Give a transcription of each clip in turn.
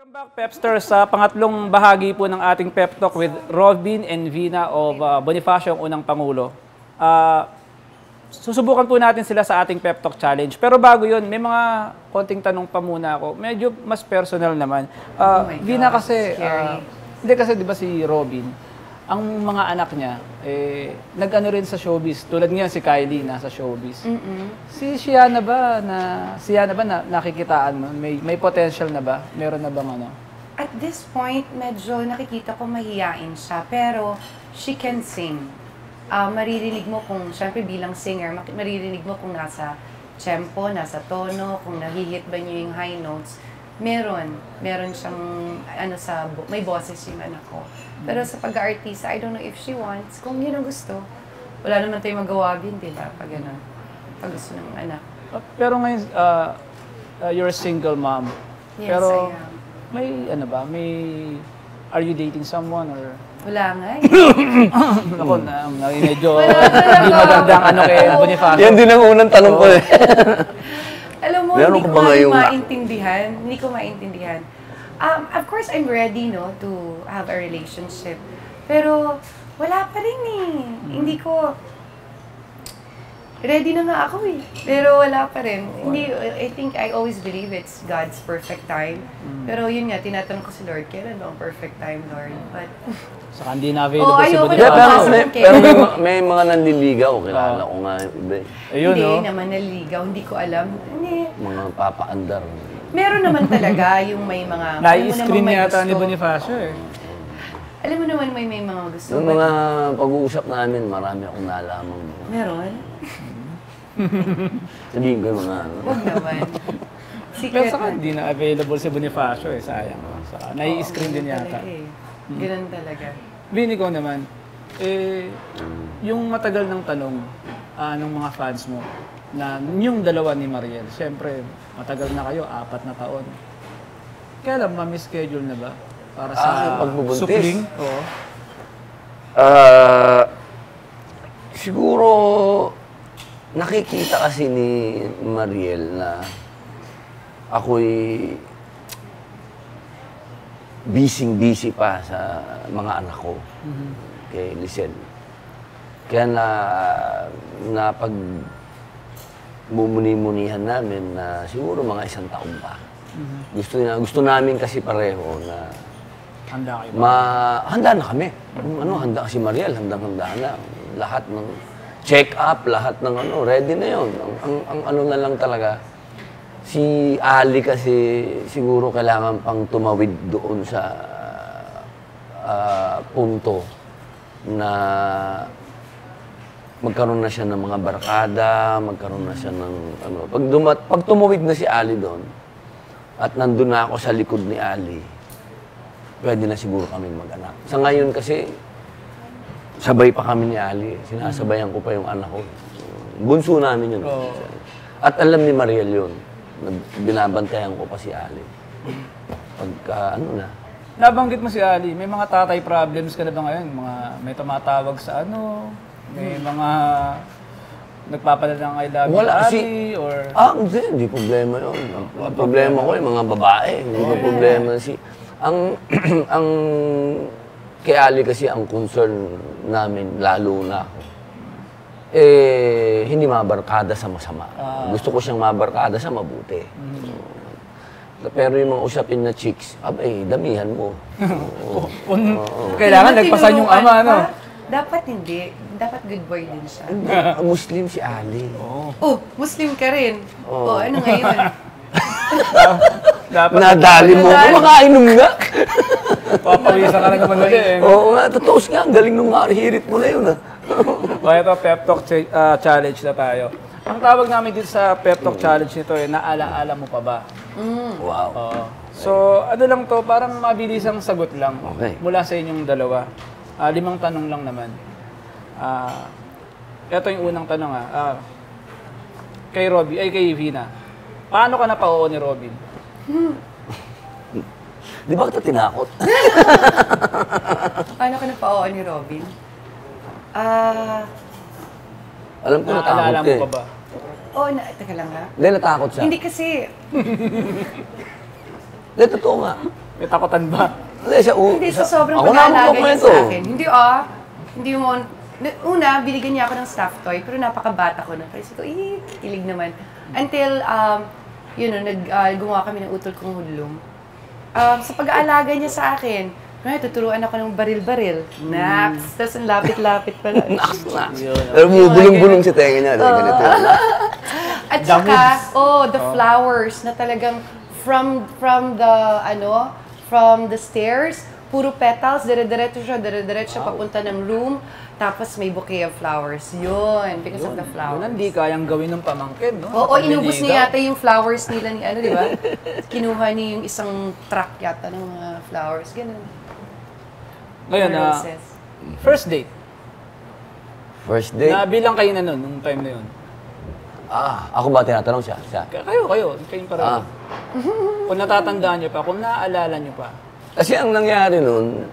Welcome back, Pepsters, sa pangatlong bahagi po ng ating Pep Talk with Robin and Vina of Bonifacio, ang unang Pangulo. Susubukan po natin sila sa ating Pep Talk Challenge. Pero bago yun, may mga konting tanong pa muna ako. Medyo mas personal naman. Vina kasi, hindi kasi di ba si Robin, ang mga anak niya, nag-ano rin sa showbiz. Tulad nga si Kylie, nasa showbiz. Si Sienna ba, nakikitaan mo? May potential na ba? Meron na bang ano? At this point, medyo nakikita ko mahihain siya. Pero she can sing. Maririnig mo kung, syempre bilang singer, maririnig mo kung nasa tempo, nasa tono, kung nahihit ba niyo yung high notes. Meron siyang, may boses yung anak ko. Pero sa pag-artista, I don't know if she wants, kung yun ang gusto. Wala naman tayong magawa din, di ba? Pag gano'n, pag gusto ng anak. Pero ngayon, you're a single mom. Yes, Pero I am. may, are you dating someone or? Wala nga eh. Ako, medyo hindi magandang kay Bonifacio. Yan din ang unang tanong ko eh. Alam mo, Meron hindi ko ko ba ngayong maintindihan. Hindi ko maintindihan. Of course, I'm ready, no, to have a relationship. Pero, wala pa rin eh. Hindi ko... Ready na nga ako eh. Pero wala pa rin. Hindi, I think I always believe it's God's perfect time. Pero yun nga, tinatanong ko si Lord, kailan ba ang perfect time, Lord? But... Saka hindi na available si ayoko Bonifacio. na. Pero may mga nanliligaw, kilala ko nga. Ayun, hindi no? naman naliligaw, hindi ko alam. Hindi. Mga papaandar. Meron naman talaga yung may mga... Nai-screen yata ni Bonifacio eh. Alam mo naman may mga gusto. Yung mga pag-uusap namin, marami akong nalaman. Meron? Sabihin ko yung mga Huwag naman. Pero Secret saka hindi na available si Bonifacio eh, sayang. Saka nai-screen din yata. Ganun talaga. Vini ko naman, yung matagal ng tanong ng mga fans mo, na yung dalawa ni Mariel, siyempre, matagal na kayo, 4 na taon. Kailan ma-schedule na ba? Para sa pagbubuntis? supling? Oo. Siguro, nakikita kasi ni Mariel na ako'y busy pa sa mga anak ko. Kay Lisel. Kaya na pag mumuni-munihan namin na siguro mga 1 taon pa. Gusto namin kasi pareho na Handa kayo ba? handa na kami. Handa si Mariel, handa na. Lahat ng check-up, lahat ng ready na yon. Ang na lang talaga, si Ali kasi siguro kailangan pang tumawid doon sa punto na magkaroon na siya ng mga barkada, magkaroon na siya ng Pag tumawid na si Ali doon, at nandun na ako sa likod ni Ali, pwede na siguro kami mag-anak. Sa ngayon kasi, sabay pa kami ni Ali. Sinasabayan ko pa yung anak ko. Bunso namin yun. At alam ni Mariel yun. Binabantayan ko pa si Ali. Pagka na. Nabanggit mo si Ali, may mga tatay problems ka na ba ngayon? May tumatawag sa may mga nagpapadala ng I love you, Ali, or... Hindi problema yun. Ang problema ko yung mga babae. Hindi ko problema ang kay Ali kasi ang concern namin, lalo na ako, hindi mabarkada sa masama. Gusto ko siyang mabarkada sa mabuti. Pero yung mga usapin na chicks, damihan mo. Kailangan nagpasan yung ama, no? Dapat hindi. Dapat good boy din siya. Muslim si Ali. Oh, Muslim ka rin. Ano ngayon? Nadali mo ko, makainom nga. Papawisan ka na naman ulit. Oo nga, totoo nga. Ang galing nung hirit mo na yun. Ito, Pep Talk Challenge na tayo. Ang tawag namin dito sa Pep Talk Challenge nito naalaala mo pa ba? Wow. So, ano lang to, parang mabilisang sagot lang. Okay. Mula sa inyong dalawa. 5 tanong lang naman. Ito yung unang tanong kay Vina. Paano ka napao ni Robin? Di ba kita tinakot? Paano ka napao ni Robin? Alam ko natakot Naalala ka mo eh. pa ba? Teka lang ha. Hindi, natakot siya. Hindi kasi, Hindi, totoo nga. May takutan ba? Hindi, Hindi, sa sobrang ako na pag-aalaga niya magkukwento. sa akin. Hindi mo, una, binigyan niya ako ng stuffed toy, pero napakabata ko na. Pero ko, kilig naman. Until, gumawa kami ng utol kong hudlum. Sa pag-aalaga niya sa akin, tuturuan ako ng baril-baril. Nax! Tapos ang lapit-lapit pala. Nax. Pero bulong-bulong si tenga niya. Ganito. At saka, the flowers na talagang from the stairs, puro petals, dire-diretso siya papunta ng room, tapos may bouquet of flowers. Yun, because of the flowers. Yun, hindi kayang gawin ng pamangkin, no? Oo, inubos niya yata yung flowers nila ni di ba? Kinuha niya yung isang truck yata ng mga flowers, ganun. Ngayon, Roses. first date. First date? Nabilang kayo na nun, nung time na yun. Ako ba tinatanong siya? Kayong pareho. Kung natatandaan niyo pa, kung naaalala niyo pa. Kasi ang nangyari nun,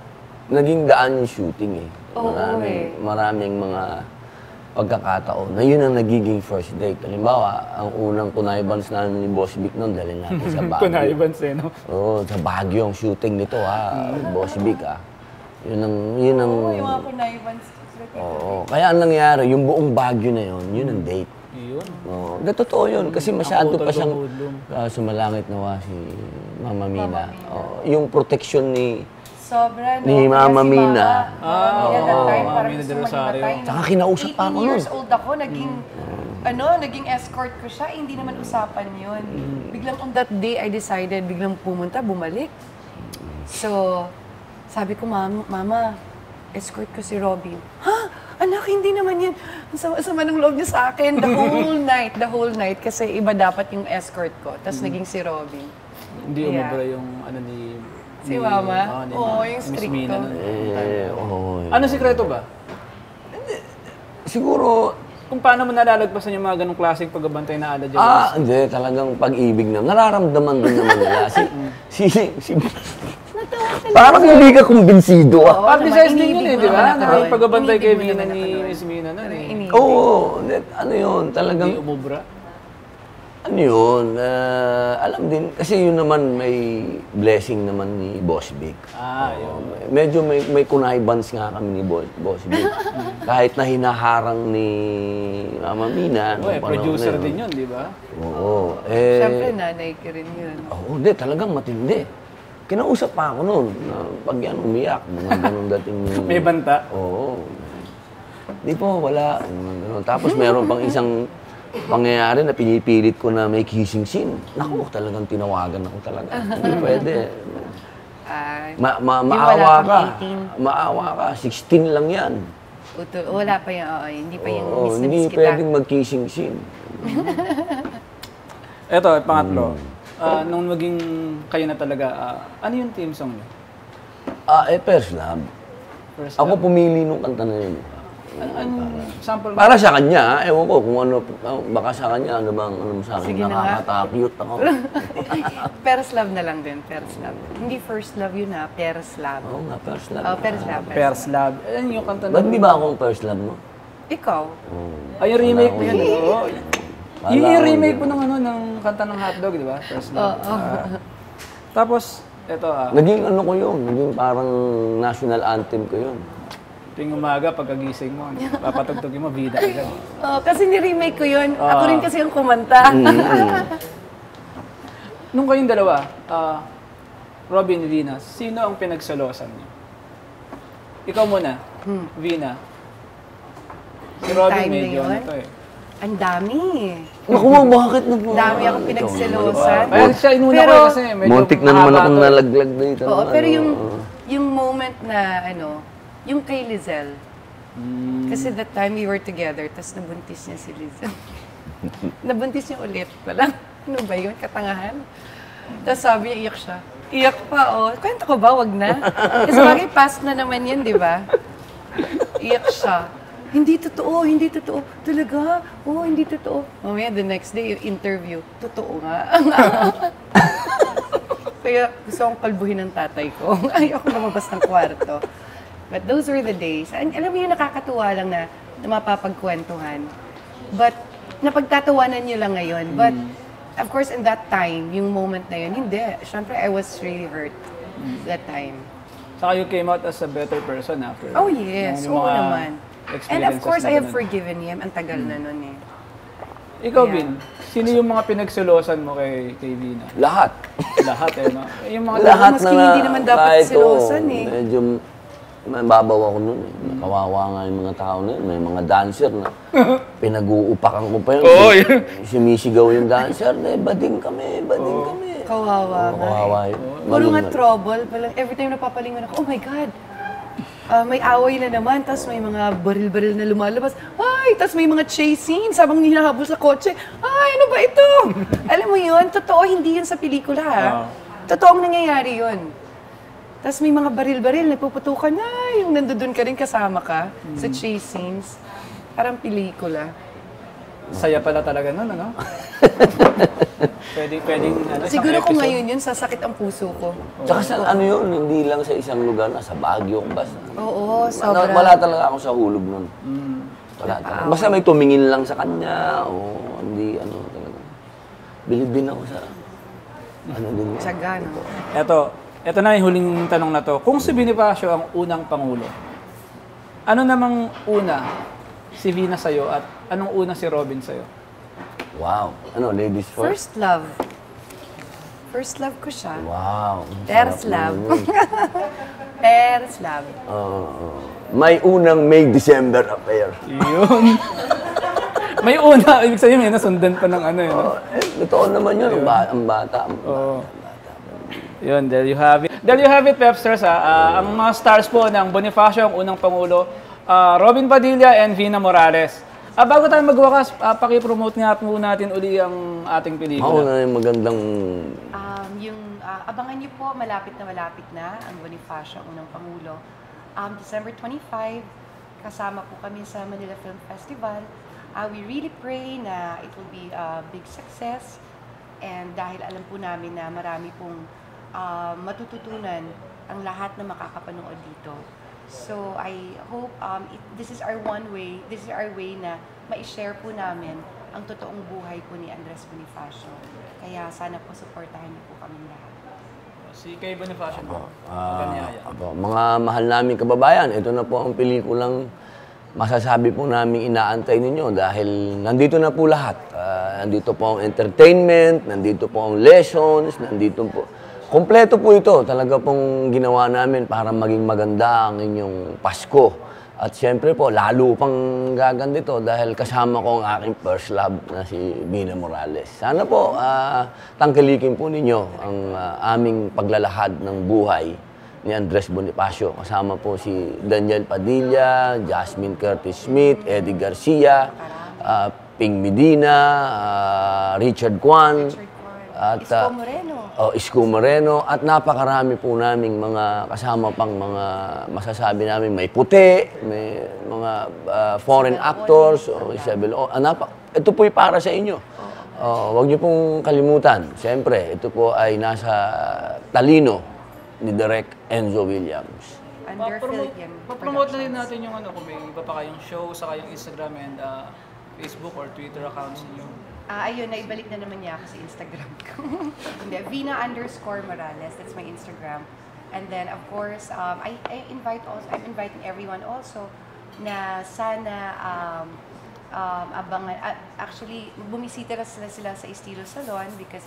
naging daan yung shooting eh. Oo, Maraming mga pagkakataon na yun ang nagiging first date. Halimbawa, ang unang contrivance namin ni Boss Vic nun, dali natin sa Baguio. Contrivance eh, no? Oo, sa Baguio ang shooting nito Boss Vic Yun ang... Yung mga contrivance. Oo, kaya ang nangyari, yung buong Baguio na yun ang date. Yun. Oo, totoo yun. Kasi masyado pa siyang Budol. sumalangit nawa si Mama Mina. Oo, yung protection ni Sobra, no? Ni Mama Mina. Mama Mina that time, Mama parang Mina gusto de Rosario. mahimatay. Tsaka kinausap pa ako 18 nun. years old ako, naging escort ko siya, hindi naman usapan yun. Biglang on that day, I decided, biglang pumunta, bumalik. So, sabi ko, Mama, escort ko si Robin. Ha? Anak, hindi naman yan. Ang sama ng loob niya sa akin. The whole night. Kasi iba dapat yung escort ko. Tapos naging si Robin. Hindi umubra yung ni... Si Mama? Oo, yung Miss strict Mina ko. nun. Ano sikreto ba? Siguro, Kung paano mo nalalagpasan yung mga ganong klaseng pagbabantay na ala dyan? hindi. Talagang pag-ibig na. Nararamdaman din naman nila. Parang hindi ka kumbinsido Publicize din yun eh, di ba? Inibig mo naman Yung pagbabantay kay Inibig mo Mina naman ni ako Miss Mina nun eh. Inibig. Oo. Ano yun? Talagang... Hindi umubra. Ano yun? Alam din. Kasi yun naman may blessing naman ni Boss Vic. Yun. Medyo may connivance nga kami ni Boss Vic. Kahit na hinaharang ni Mama Mina. nung panahon Producer na yun. din yun, di ba? Oo. Siyempre, nanay ko rin yun. Hindi. Talagang matindi. Kinausap pa ako noon. Pag yan umiyak, mga ganun dating... May banta? Oo. Di po, wala. Ganun. Tapos meron pang isang pangyayari na pinipilit ko na may kissing scene. Naku, talagang tinawagan ako talaga. Hindi pwede. Maawa ka. Maawa ka. 16 lang yan. Wala pa yung, hindi pa yung Oo, miss na hindi miss kita. pwedeng mag-kissing scene. Eto, pangatlo. Nung maging kayo na talaga, ano yung theme song niyo? First Love. First Ako pumili nung kanta na yun. Anong sample mo? Para sa kanya, ewan ko kung ano, baka sa kanya, ano bang, ano sa akin, Sige na nga. nakakatakyot ako. First love na lang din, first love. Hindi first love yun first love. Oo nga, First Love. First love. First Love. Ano yung kanta Ba't na? di ba akong First Love mo? Ikaw? Ay, yung remake mo yun. Oo. Yung Wala remake akong- mo ng kanta ng hotdog, di ba? First Love. Tapos, eto Naging ano ko yun, naging parang national anthem ko yun. tuwing umaga, pagkagising mo, papatugtugin mo, bida agad. Kasi ni-remake ko yun. Ako rin kasi yung kumanta. Nung kayong dalawa, Robin, Vina, sino ang pinagsalosan niyo? Ikaw muna, Vina. Si Robin Time na medyo yun? ano to eh. Ang dami. Naku, bakit na po? Dami akong pinagselosan. Kaya siya inuna Pero- ko kasi medyo Muntik na naman mahaba akong to eh. nalaglag dito. Oo, pero Ano, yung moment na yung kay Lizelle. Kasi that time we were together, tapos nabuntis niya si Lizelle. Nabuntis niya ulit pala. Ano ba yun? Katangahan? Tapos sabi niya, iyak siya. Iyak pa, Kwento ko ba? Wag na. Kasi bagay past na naman yun, di ba? Iyak siya. Hindi totoo, hindi totoo. Talaga? Oo, hindi totoo. Mamaya, the next day, yung interview, totoo nga. Kaya gusto akong kalbuhin ng tatay ko. Ayoko lumabas ng kwarto. But those were the days. Alam mo yun, nakakatuwa lang na mapapagkwentuhan. But, napagtatawanan nyo lang ngayon. But, of course, in that time, yung moment na yun, hindi. Siyempre, I was really hurt. that time. Saka you came out as a better person after. Oh yes, Yung oo mga naman. And of experiences course, na I have ganun. forgiven him. Ang tagal na nun eh. Ikaw, Yeah. Vin, sino yung mga pinagselosan mo kay Vina? Lahat. Lahat eh, no? Yung mga Lahat maski hindi naman dapat kahit, silosan eh. Medyo mababaw ako nun eh. Kawawa nga yung mga tao na yun. May mga dancer na pinag-uupakan ko pa yun. Oo, yun. Sumisigaw yung dancer na bading kami, bading kami. Kawawa nga Kawawa eh. yun. Puro nga Maling- trouble. Palang every time napapalingon ako, oh my God, may away na naman, tapos may mga baril-baril na lumalabas. Ay, tapos may mga chasing, sabang hinahabol sa kotse. Ay, ano ba ito? Alam mo yun, totoo, hindi yun sa pelikula ha. Totoong nangyayari yun. Tapos may mga baril-baril, nagpuputukan, ay, yung nandoon ka rin kasama ka sa chase scenes. Parang pelikula. Saya pala talaga nun, ano? pwedeng ano, Siguro isang kung episode. ngayon yun, sasakit ang puso ko. Tsaka sa ano yun, hindi lang sa isang lugar, nasa Baguio, basta. Oo, sobra. Wala talaga ako sa hulog nun. Wala talaga. Basta may tumingin lang sa kanya, o hindi, ano talaga. Bilib din ako sa, ano din. Tsaga, no? Ito na yung huling tanong na to. Kung si Bonifacio ang unang Pangulo, ano namang una si Vina sa'yo at anong una si Robin sa'yo? Wow. Ano, ladies first? First love. First love ko siya. Wow. First Sarap love. naman yun. First love. May unang May-December affair. Yun. May una, ibig sabihin may nasundan pa ng ano yun. Totoo naman yun, ang bata. Oo. Yun, there you have it. There you have it, Pepsters. Ang mga stars po ng Bonifacio, ang unang Pangulo, Robin Padilla and Vina Morales. Bago tayo magwakas, paki-promote nga po natin uli ang ating Ako pelikula. na yung magandang... Abangan niyo po, malapit na ang Bonifacio, ang unang Pangulo. December 25, kasama po kami sa Manila Film Festival. We really pray na it will be a big success. And dahil alam po namin na marami pong matututunan ang lahat na makakapanood dito. So I hope this is our way na ma-share po namin ang totoong buhay po ni Andres Bonifacio. Kaya sana po supportahan niyo po kami lahat. Si kay Bonifacio po. Mga mahal naming kababayan, ito na po ang pelikulang masasabi po namin inaantay ninyo dahil nandito na po lahat. Nandito po ang entertainment, nandito po ang lessons, nandito po. Kompleto po ito. Talaga pong ginawa namin para maging maganda ang inyong Pasko. At siyempre po, lalo pang gaganda ito dahil kasama ko ang aking first love na si Vina Morales. Sana po, tangkilikin po ninyo ang aming paglalahad ng buhay ni Andres Bonifacio. Kasama po si Daniel Padilla, Jasmine Curtis Smith, Eddie Garcia, Ping Medina, Richard Kwan, at Isko Moreno. Isko Moreno, at napakarami po naming mga kasama pang mga masasabi namin may puti, may mga foreign actors, Isabel. Ito po'y para sa inyo. Huwag niyo pong kalimutan. Siyempre, ito po ay nasa talino ni Direk Enzo Williams. Under Philippine Pa-promote na rin Productions. natin yung ano, kung may iba pa kayong show, saka yung Instagram and Facebook or Twitter accounts niyo. Ayun, naibalik na naman niya ako sa Instagram ko. Hindi, Vina_Morales, that's my Instagram. And then, of course, I'm inviting everyone also na sana abangan. Actually, bumisita na sila sa Estilo Salon because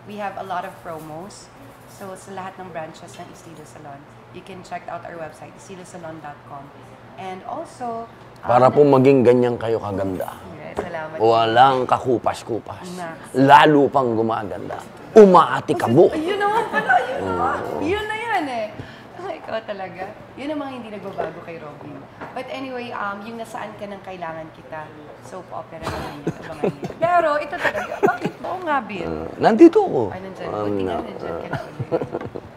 we have a lot of promos. So, sa lahat ng branches ng Estilo Salon, you can check out our website, estilosalon.com. And also, Para po maging ganyan kayo kaganda. salamat. Walang kakupas-kupas. Naks. Lalo pang gumaganda. Umaatikabo. Yun naman pala, yun naman. Yun na yan eh. Ikaw talaga. Yun ang mga hindi nagbabago kay Robin. But anyway, yung nasaan ka nang kailangan kita, soap opera naman yun. Abangan niyo. Pero ito talaga, bakit? Oo nga, Bill. Nandito ako. Ay, nandyan. Buti nga, nandyan ka na ulit.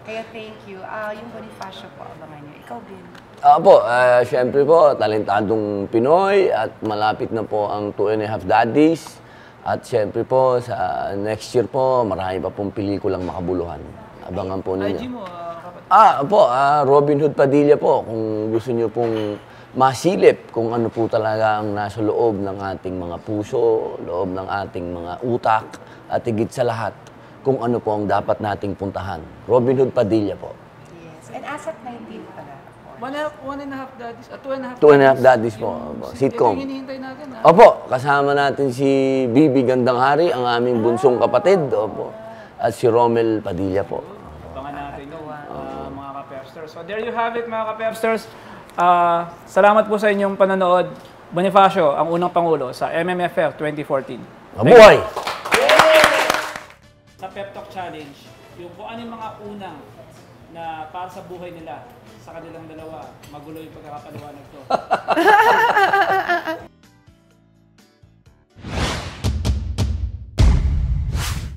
Kaya thank you. Yung Bonifacio po, abangan niyo. Ikaw, Bill. Siyempre po, talentadong Pinoy at malapit na po ang 2.5 Daddies. At siyempre po, sa next year po, marami pa pong pelikulang makabuluhan. Abangan po ninyo. IG mo, kapatid. Robin Hood Padilla po, kung gusto niyo pong masilip kung ano po talaga ang nasa loob ng ating mga puso, loob ng ating mga utak, at higit sa lahat, kung ano po ang dapat nating puntahan. Robin Hood Padilla po. Yes. And as at 19 pala. One and a half daddies, Two and a Half Daddies po. Sitcom. Ito yung hinihintay natin, ha? Opo, kasama natin si Bibi Gandang Hari, ang aming bunsong kapatid. Opo. At si Romel Padilla po. Abangan natin yun, mga ka-Pepsters. So there you have it, mga ka-Pepsters. Salamat po sa inyong panonood. Bonifacio, ang unang Pangulo sa MMFF 2014. Mabuhay! Sa Pep Talk Challenge, yung kung ano yung mga unang na para sa buhay nila, sa kanilang dalawa, magulo yung pagkakapaliwanag to.